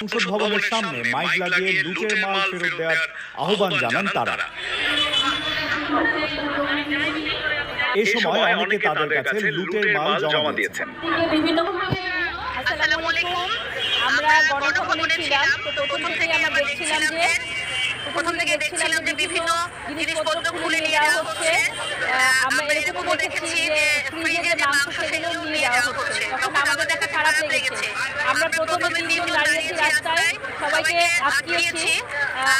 সংসদ ভবনের সামনে মাইক লাগিয়ে লুটের মাল ফেরত দেওয়ার আহ্বান জানান তারা। এই সময় অনেকে তাদের কাছে লুটের মাল জমা দিয়েছেন। আসসালামু আলাইকুম। আমরা গণভবনে ছিলাম, তো প্রথম থেকে আমরা দেখছিলাম যে বিভিন্ন জিনিসপত্র খুলে নিয়ে যাওয়া হচ্ছে। আমরা এরকমও দেখেছি যে ফ্রিজে যে মাংস সেগুলো নিয়ে যাওয়া হচ্ছে। তখন আমাদের দেখা খারাপ লেগেছে। আমরা প্রথমে 3 দিন দাঁড়িয়েছি রাস্তায়, সবাইকে আটকিয়েছি,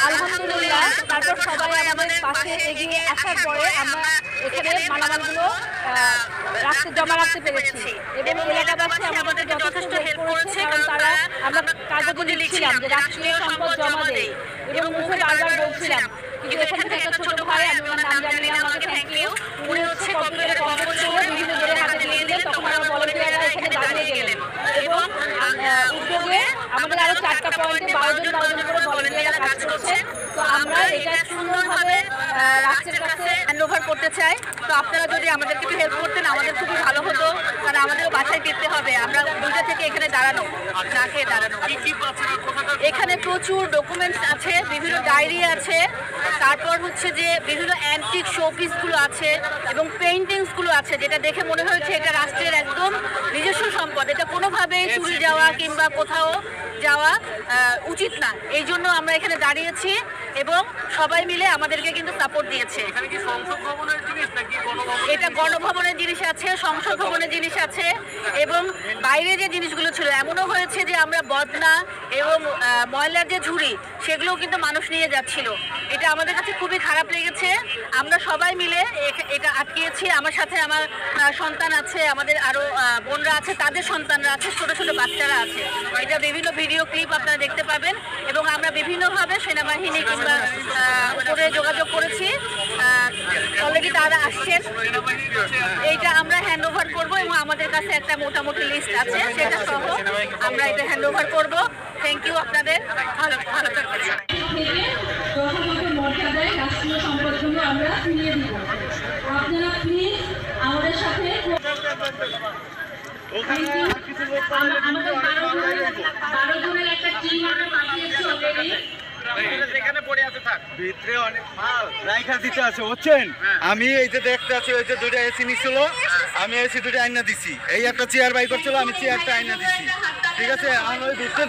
আলহামদুলিল্লাহ। তারপর সবাই আমাদের পাশে এগিয়ে আসার পরে আমরা এখানে মালামালগুলো জমা রাখতে পেরেছি এবং এলাকাবাসী আমাদের যথেষ্ট হেল্প করেছে, কারণ তারা আমরা কাগজে লিখছিলাম যে রাষ্ট্রীয় সম্পদ জমা দেয় এবং মুখে বারবার বলছিলাম। কিন্তু এখান থেকে একটা ছোট ভাই, আমি ওনার নাম জানি না, আমাকে থ্যাংক ইউ, উনি হচ্ছে কম্পিউটারে কম্পিউটার করে বিভিন্ন জনের হাতে দিয়ে দিলেন। তখন আমরা ভলান্টিয়াররা এখানে দাঁড়িয়ে গেলেন এবং উদ্যোগে আমাদের আরো 4টা পয়েন্টে 12 জন করে ভলান্টিয়াররা কাজ করছে। তো আমরা এটা সুন্দরভাবে রাষ্ট্রের কাছে হ্যান্ডওভার করতে চাই। তো আপনারা যদি আমাদেরকে একটু হেল্প করতেন আমাদের খুবই ভালো হতো, কারণ আমাদেরও বাসায় ফিরতে হবে। আমরা 2টা থেকে এখানে দাঁড়ানো, না খেয়ে দাঁড়ানো। এখানে প্রচুর ডকুমেন্টস আছে, বিভিন্ন ডায়েরি আছে, তারপর হচ্ছে যে বিভিন্ন অ্যান্টিক শোপিসগুলো আছে এবং পেইন্টিংসগুলো আছে, যেটা দেখে মনে হয়েছে এটা রাষ্ট্রের একদম নিজস্ব সম্পদ। এটা কোনোভাবেই চুরি যাওয়া কিংবা কোথাও যাওয়া উচিত না। এই জন্য আমরা এখানে দাঁড়িয়েছি এবং সবাই মিলে আমাদেরকে কিন্তু সাপোর্ট দিয়েছে। এটা গণভবনের জিনিস আছে, সংসদ ভবনের জিনিস আছে এবং বাইরে যে জিনিসগুলো ছিল এমনও হয়েছে যে আমরা বদনা এবং ময়লার যে ঝুড়ি সেগুলোও কিন্তু মানুষ নিয়ে যাচ্ছিল। এটা আমাদের কাছে খুবই খারাপ লেগেছে। আমরা সবাই মিলে এটা আটকিয়েছি। আমার সাথে আমার সন্তান আছে, আমাদের আরও বোনরা আছে, তাদের সন্তানরা আছে, ছোট ছোট বাচ্চারা আছে। এটা বিভিন্ন ভিডিও ক্লিপ আপনারা দেখতে পাবেন এবং আমরা বিভিন্নভাবে সেনাবাহিনী কিংবা করে যোগাযোগ করেছি। অলরেডি তারা আসছেন। এইটা আমরা হ্যান্ডওভার করব এবং আমাদের কাছে একটা মোটামুটি লিস্ট আছে, সেটা সহ আমরা এটা হ্যান্ডওভার করব। থ্যাংক ইউ আপনাদের। ভালো থাকবেন। মর্যাদায় রাষ্ট্রীয় সম্পদগুলো আমরা ফিরিয়ে দিব। আপনারা প্লিজ আমাদের সাথে আমাদের 12 জনের একটা টিম আমরা পাঠিয়েছি অলরেডি। যেখানে পড়ে আছে থাক, ভিতরে অনেক মাল রাইখা দিতে আছে বুঝছেন। আমি এই যে দেখতে আছি, ওই যে 2টা এসি নিছিল, আমি এসি 2টা আইনা দিছি। এই একটা চেয়ার বাই করছিল, আমি চেয়ারটা আইনা দিছি, ঠিক আছে। আমি ওই ভিতরে